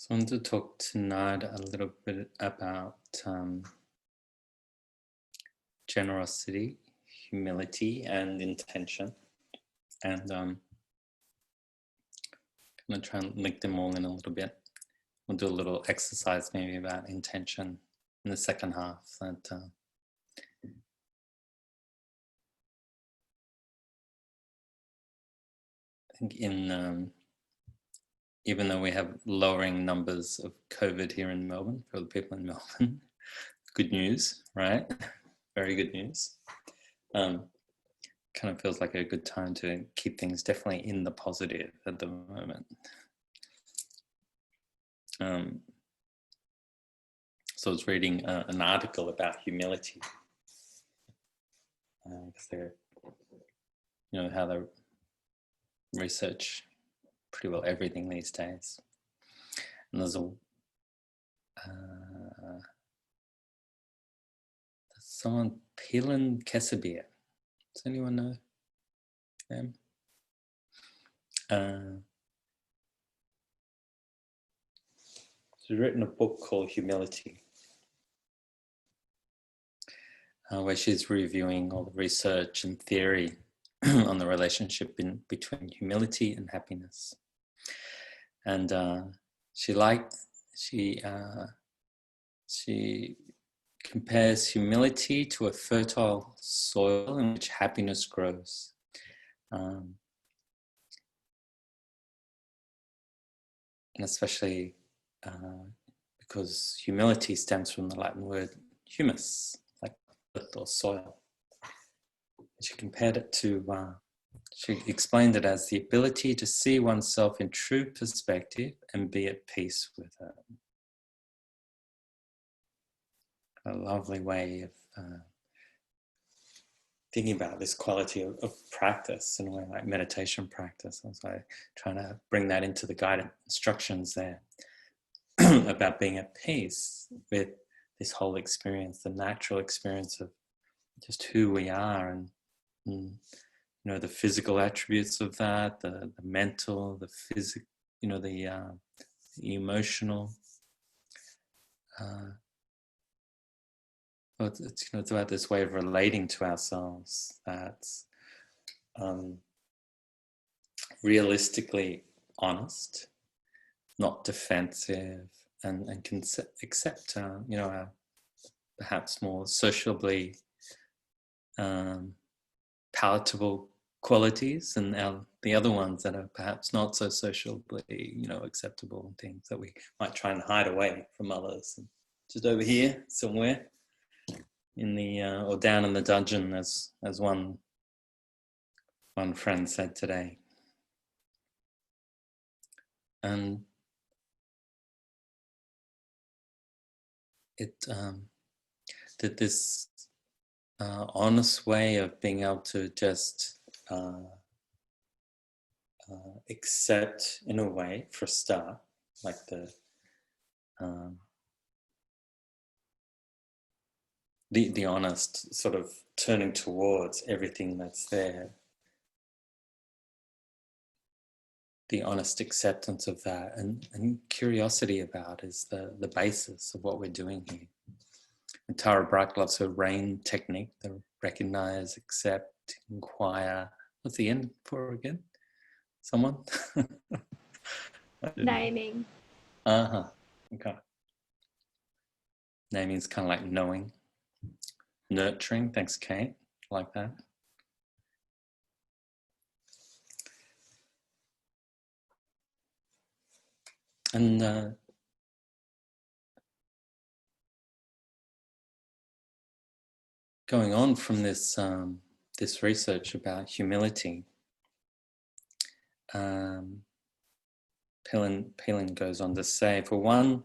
So I wanted to talk tonight a little bit about generosity, humility, and intention. And I'm going to try and link them all in a little bit. We'll do a little exercise maybe about intention in the second half. That I think even though we have lowering numbers of COVID here in Melbourne, for the people in Melbourne, good news, right? Very good news. Kind of feels like a good time to keep things definitely in the positive at the moment. So I was reading an article about humility. Because they're, how they research pretty well everything these days. And there's someone, Pelin Kesabir. Does anyone know them? She's written a book called Humility, where she's reviewing all the research and theory on the relationship between humility and happiness. And she compares humility to a fertile soil in which happiness grows. And especially because humility stems from the Latin word humus, like earth or soil. She compared it to, she explained it as the ability to see oneself in true perspective and be at peace with it. A lovely way of thinking about this quality of practice in a way like meditation practice. I was like trying to bring that into the guided instructions there about being at peace with this whole experience, the natural experience of just who we are and the physical attributes of that, the mental, the physical, the emotional. It's about this way of relating to ourselves that's realistically honest, not defensive, and can accept, our perhaps more sociably palatable qualities, and the other ones that are perhaps not so sociably, acceptable, and things that we might try and hide away from others. And just over here somewhere in the or down in the dungeon, as one friend said today. And it did this honest way of being able to just accept, in a way, for a start, like the honest sort of turning towards everything that's there, the honest acceptance of that, and curiosity about is the basis of what we're doing here. And Tara Brach loves her RAIN technique, the recognize, accept, inquire. What's the end for again? Someone? Naming. Okay. Naming is kind of like knowing. Nurturing. Thanks, Kate. Like that. And going on from this this research about humility, Pelin goes on to say, for one,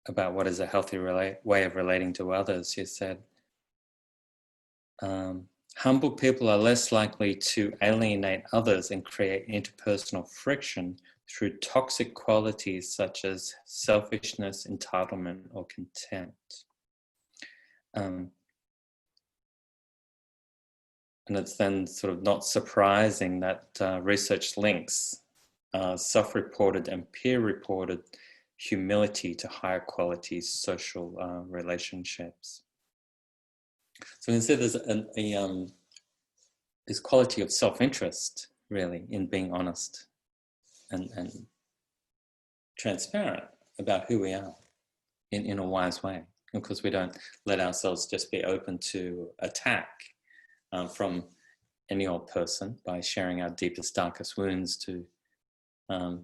about what is a healthy way of relating to others, she said, humble people are less likely to alienate others and create interpersonal friction through toxic qualities such as selfishness, entitlement, or contempt. And it's then sort of not surprising that research links self-reported and peer-reported humility to higher quality social relationships. So instead, there's this quality of self-interest, really, in being honest and transparent about who we are in a wise way. Because we don't let ourselves just be open to attack from any old person by sharing our deepest, darkest wounds to a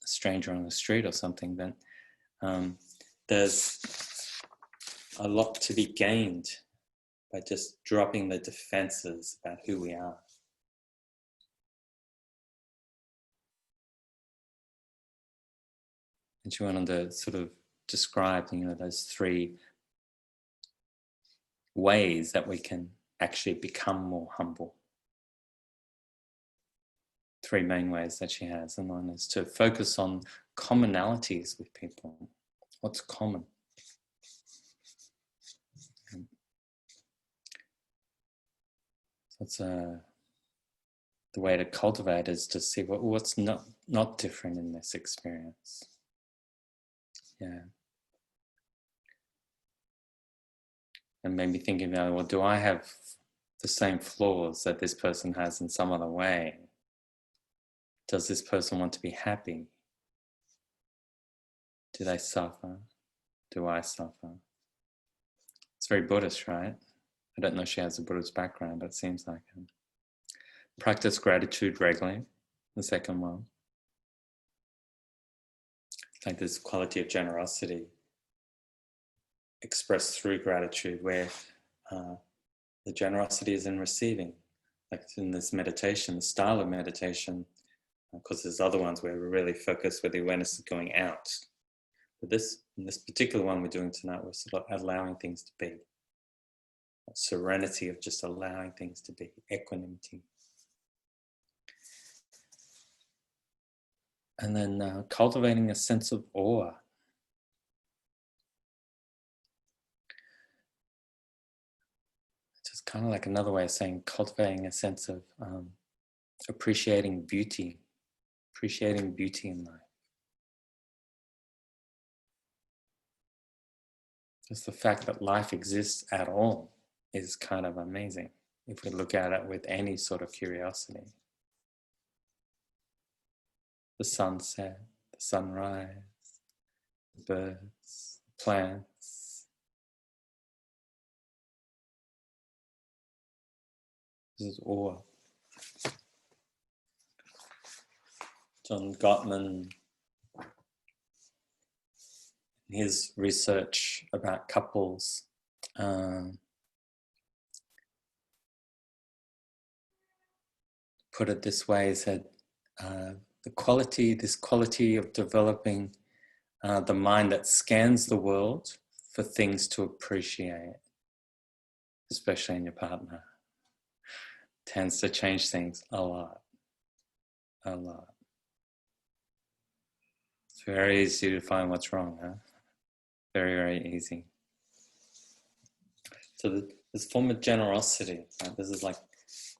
stranger on the street or something. Then there's a lot to be gained by just dropping the defenses about who we are. And she went on to sort of describe, those three ways that we can actually become more humble. Three main ways that she has, and one is to focus on commonalities with people. What's common? That's the way to cultivate is to see what's not different in this experience. Yeah. And maybe thinking about, well, do I have the same flaws that this person has in some other way? Does this person want to be happy? Do they suffer? Do I suffer? It's very Buddhist, right? I don't know if she has a Buddhist background, but it seems like it. Practice gratitude regularly, the second one. Like this quality of generosity expressed through gratitude, where the generosity is in receiving. Like in this meditation, the style of meditation, because there's other ones where we're really focused where the awareness is going out. But in this particular one we're doing tonight, we're sort of allowing things to be. That serenity of just allowing things to be, equanimity. And then cultivating a sense of awe. Just kind of like another way of saying cultivating a sense of appreciating beauty in life. Just the fact that life exists at all is kind of amazing if we look at it with any sort of curiosity. The sunset, the sunrise, the birds, the plants. This is awe. John Gottman, his research about couples, put it this way, he said, this quality of developing the mind that scans the world for things to appreciate, especially in your partner, tends to change things a lot. It's very easy to find what's wrong, huh? Very, very easy. So this form of generosity, right? This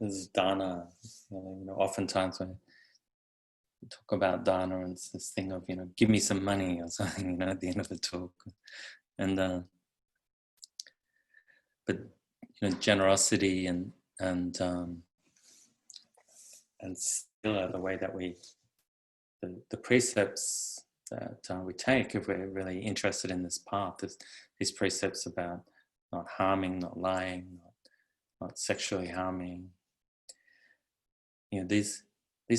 is dana. Oftentimes when we talk about dana, and it's this thing of, give me some money or something, at the end of the talk. And but generosity and still the way that the precepts that we take, if we're really interested in this path, is these precepts about not harming, not lying, not sexually harming. These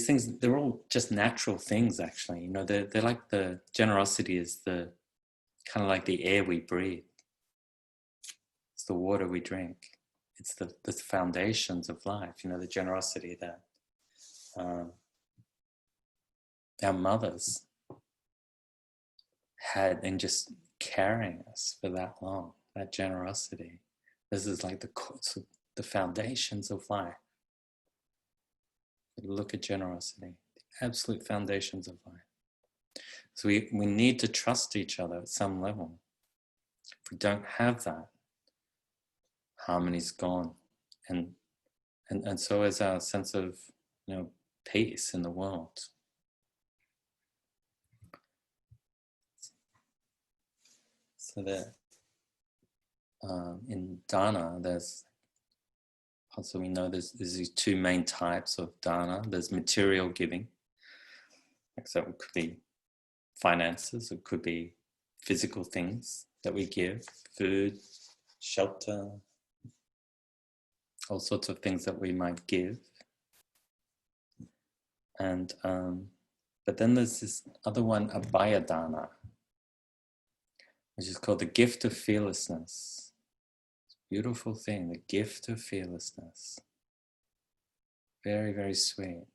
things, they're all just natural things, actually. They're like the generosity is the kind of like the air we breathe. It's the water we drink. It's the foundations of life. The generosity that our mothers had in just carrying us for that long. That generosity. This is like the foundations of life. Look at generosity, the absolute foundations of life. So we need to trust each other at some level. If we don't have that, harmony's gone, and so is our sense of peace in the world. So that in Dharma, so we know there's these two main types of dana. There's material giving, so it could be finances, it could be physical things that we give, food, shelter, all sorts of things that we might give. And but then there's this other one, abhaya dana, which is called the gift of fearlessness. Beautiful thing, the gift of fearlessness. Very, very sweet.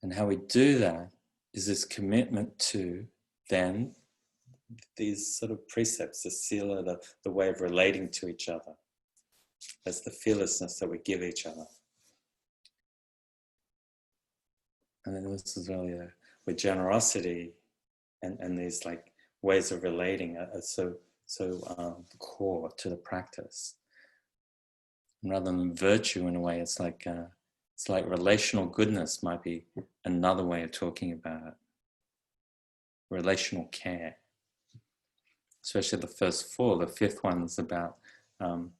And how we do that is this commitment to then these sort of precepts, the sila, the way of relating to each other. That's the fearlessness that we give each other. And then this is really with generosity and these like ways of relating are so core to the practice. And rather than virtue, in a way, it's like relational goodness might be another way of talking about it. Relational care, especially the first four. The fifth one's about, well,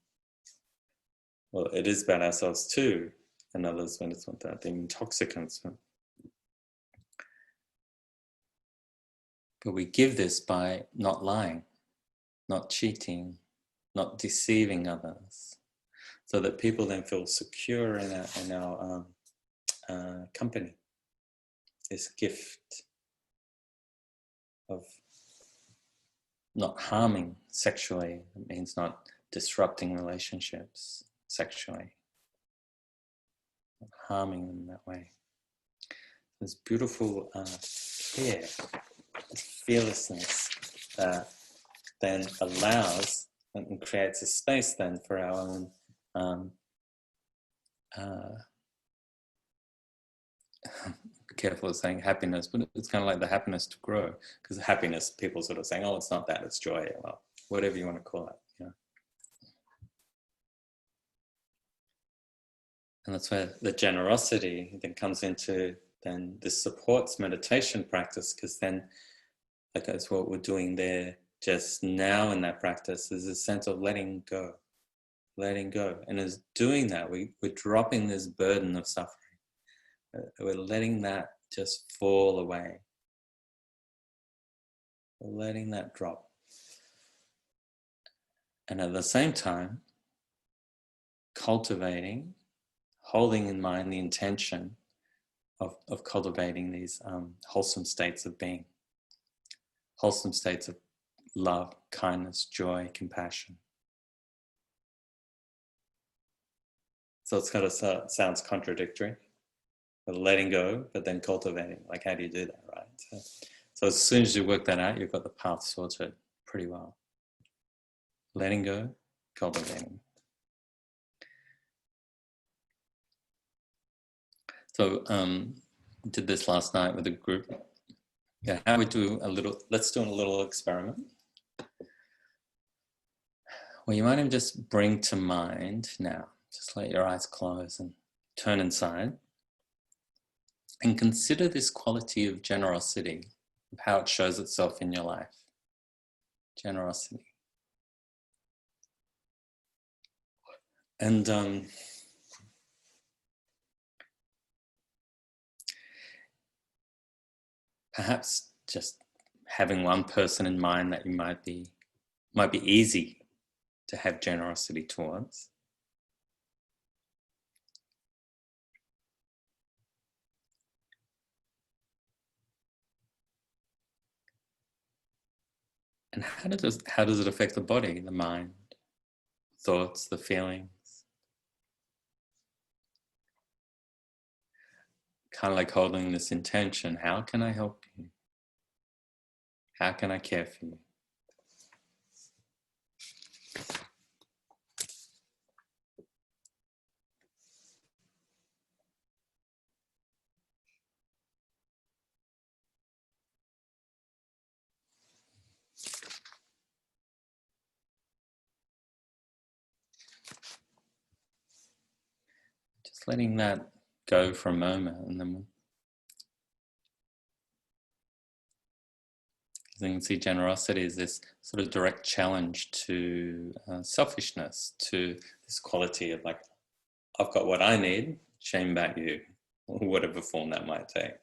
it is about ourselves too, and others when it's about the intoxicants. But we give this by not lying, not cheating, not deceiving others, so that people then feel secure in our company. This gift of not harming sexually. It means not disrupting relationships sexually, not harming them that way. This beautiful care, this fearlessness that then allows and creates a space then for our own careful of saying happiness, but it's kind of like the happiness to grow, because happiness, people sort of saying, oh, it's not that, it's joy, well, whatever you want to call it, you know. And that's where the generosity then comes into, then this supports meditation practice, because then, like that's what we're doing there just now in that practice, is a sense of letting go. And as doing that, we're dropping this burden of suffering. We're letting that just fall away. We're letting that drop. And at the same time, cultivating, holding in mind the intention of cultivating these wholesome states of being, wholesome states of love, kindness, joy, compassion. So it's kind of sounds contradictory. But letting go, but then cultivating. Like, how do you do that, right? So as soon as you work that out, you've got the path sorted pretty well. Letting go, cultivating. So did this last night with a group. Yeah, how we do let's do a little experiment. Well, you might even just bring to mind now, just let your eyes close and turn inside. And consider this quality of generosity, of how it shows itself in your life. Generosity. And perhaps just having one person in mind that you might be easy to have generosity towards. And how does it affect the body, the mind, thoughts, the feelings? Kind of like holding this intention. How can I help you? How can I care for you? Just letting that go for a moment, and then As you can see, generosity is this sort of direct challenge to selfishness, to this quality of like, I've got what I need, shame about you, or whatever form that might take.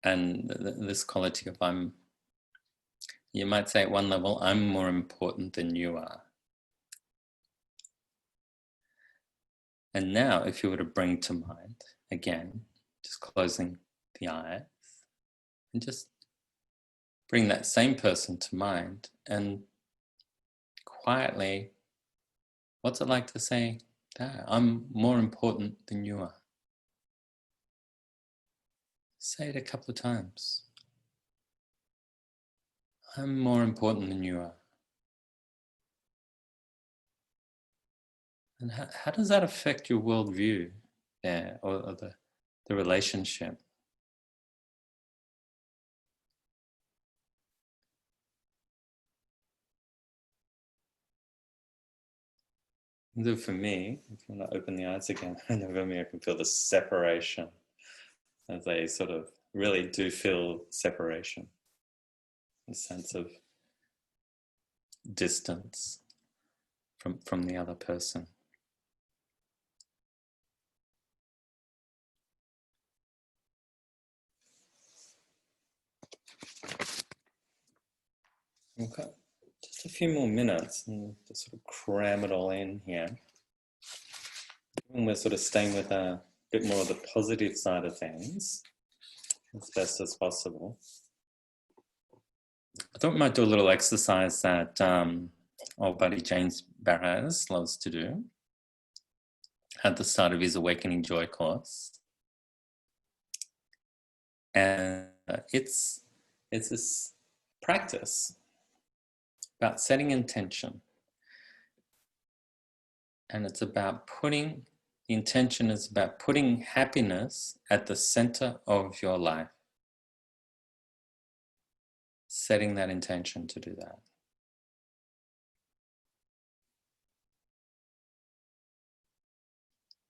And this quality of you might say at one level, I'm more important than you are. And now if you were to bring to mind, again, just closing the eyes, and just bring that same person to mind and quietly, what's it like to say, I'm more important than you are? Say it a couple of times. I'm more important than you are. And how does that affect your worldview there, or the relationship? So for me, if you want to open the eyes again, for me, I can feel the separation, as they sort of really do feel separation, a sense of distance from the other person. Okay, just a few more minutes and just sort of cram it all in here. And we're sort of staying with a bit more of the positive side of things as best as possible. I thought we might do a little exercise that old buddy James Barras loves to do at the start of his Awakening Joy course. And it's this practice about setting intention. And it's about the intention is about putting happiness at the center of your life. Setting that intention to do that.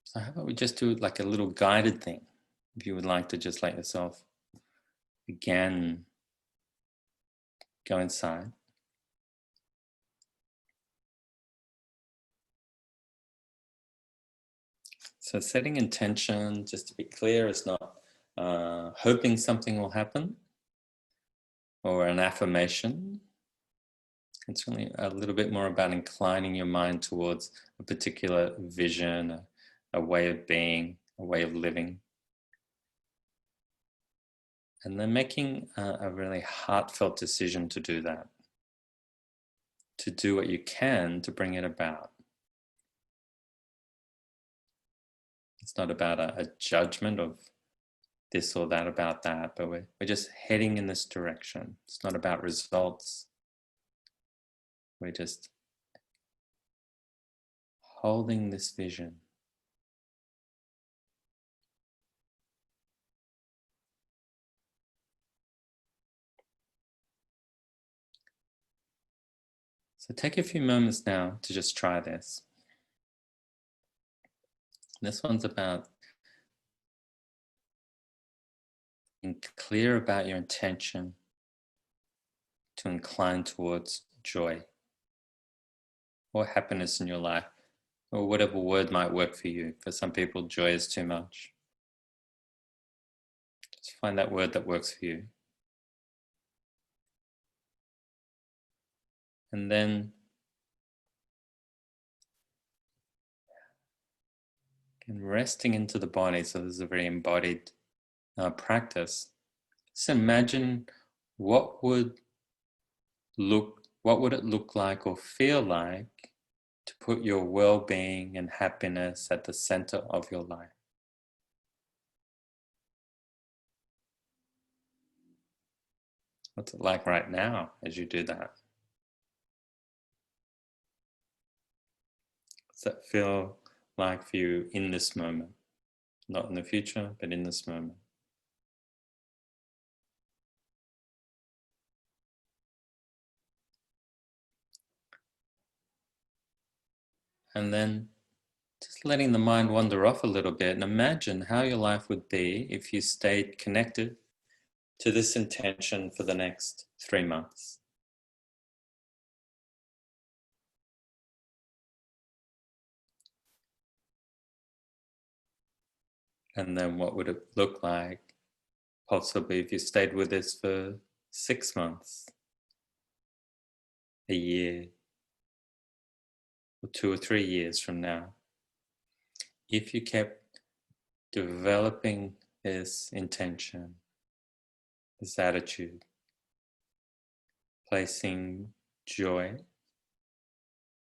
So how about we just do like a little guided thing, if you would like to just let yourself again go inside. So setting intention, just to be clear, is not hoping something will happen or an affirmation. It's really a little bit more about inclining your mind towards a particular vision, a way of being, a way of living. And then making a really heartfelt decision to do that, to do what you can to bring it about. It's not about a judgment of this or that about that, but we're just heading in this direction. It's not about results. We're just holding this vision. So take a few moments now to just try this. This one's about being clear about your intention to incline towards joy or happiness in your life, or whatever word might work for you. For some people, joy is too much. Just find that word that works for you. And then resting into the body. So this is a very embodied practice. Just imagine what would it look like or feel like to put your well-being and happiness at the center of your life. What's it like right now as you do that? What's that feel like for you in this moment? Not in the future, but in this moment. And then Just letting the mind wander off a little bit and imagine how your life would be if you stayed connected to this intention for the next 3 months. And then what would it look like possibly if you stayed with this for 6 months, a year, or 2 or 3 years from now? If you kept developing this intention, this attitude, placing joy,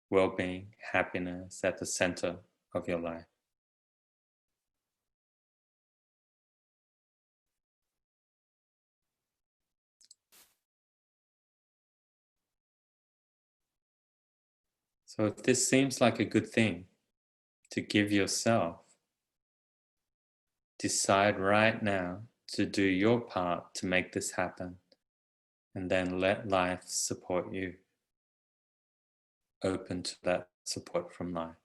well-being, happiness at the center of your life. So if this seems like a good thing to give yourself, decide right now to do your part to make this happen, and then let life support you. Open to that support from life.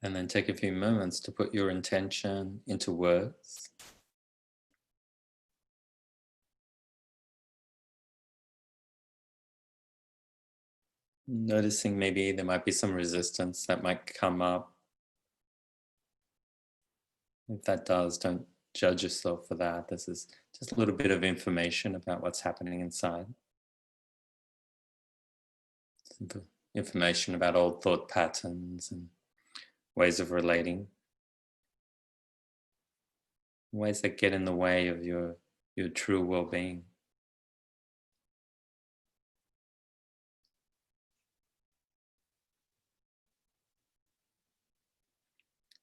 And then take a few moments to put your intention into words. Noticing maybe there might be some resistance that might come up. If that does, don't judge yourself for that. This is just a little bit of information about what's happening inside. Some information about old thought patterns and ways of relating. Ways that get in the way of your true well-being.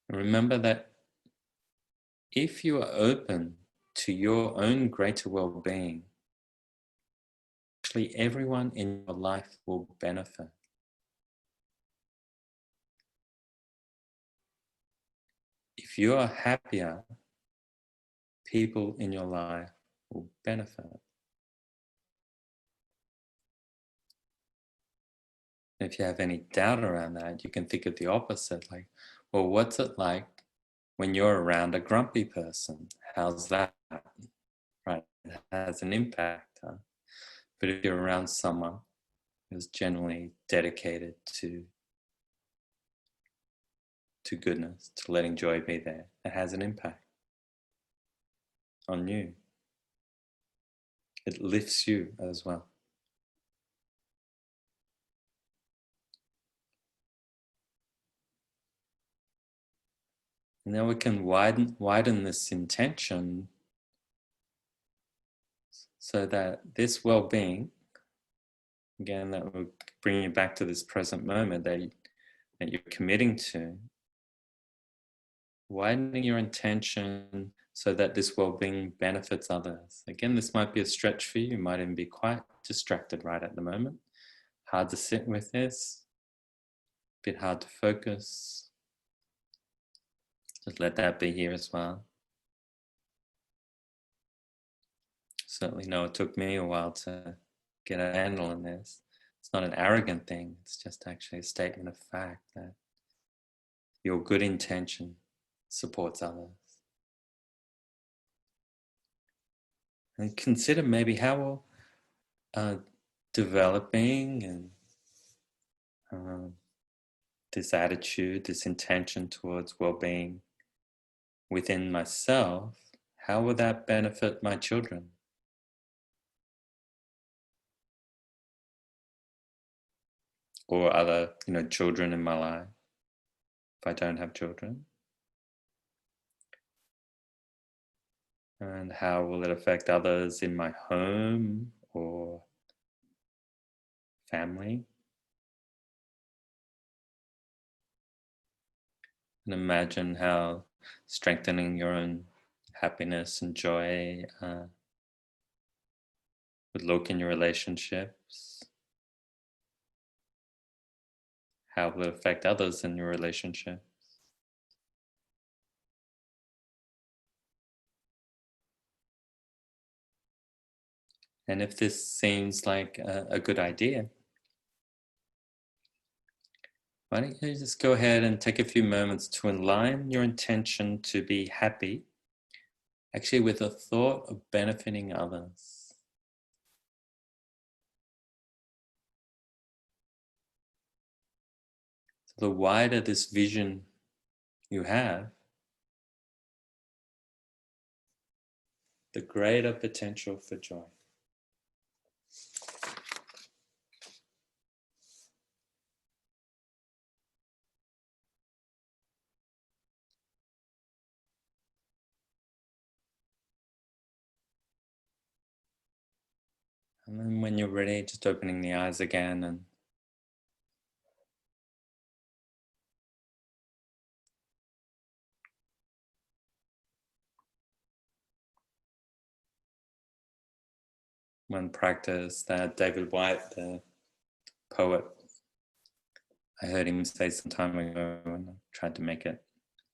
And remember that if you are open to your own greater well-being, actually everyone in your life will benefit. If you are happier, people in your life will benefit. If you have any doubt around that, you can think of the opposite, like, well, what's it like when you're around a grumpy person? How's that? Right? It has an impact. Huh? But if you're around someone who's generally dedicated to goodness, to letting joy be there, it has an impact on you. It lifts you as well. And now we can widen this intention so that this well-being, again, that will bring you back to this present moment that you're committing to, widening your intention so that this well-being benefits others. Again, this might be a stretch for you. You might even be quite distracted right at the moment. Hard to sit with this, a bit hard to focus. Just let that be here as well. Certainly know it took me a while to get a handle on this. It's not an arrogant thing. It's just actually a statement of fact that your good intention supports others. And consider maybe how developing and this attitude, this intention towards well-being within myself, how will that benefit my children? Or other, children in my life, if I don't have children? And how will it affect others in my home or family? And imagine how strengthening your own happiness and joy would look in your relationships. How will it affect others in your relationship? And if this seems like a good idea, why don't you just go ahead and take a few moments to align your intention to be happy, actually with a thought of benefiting others. So the wider this vision you have, the greater potential for joy. And then when you're ready, just opening the eyes again and one practice that David White, the poet, I heard him say some time ago and I tried to make it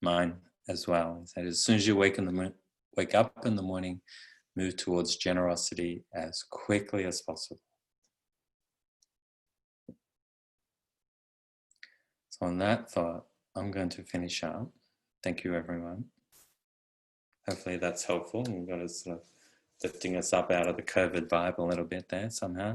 mine as well. He said, as soon as you wake up in the morning, move towards generosity as quickly as possible. So on that thought, I'm going to finish up. Thank you, everyone. Hopefully that's helpful. We've got us sort of lifting us up out of the COVID vibe a little bit there somehow.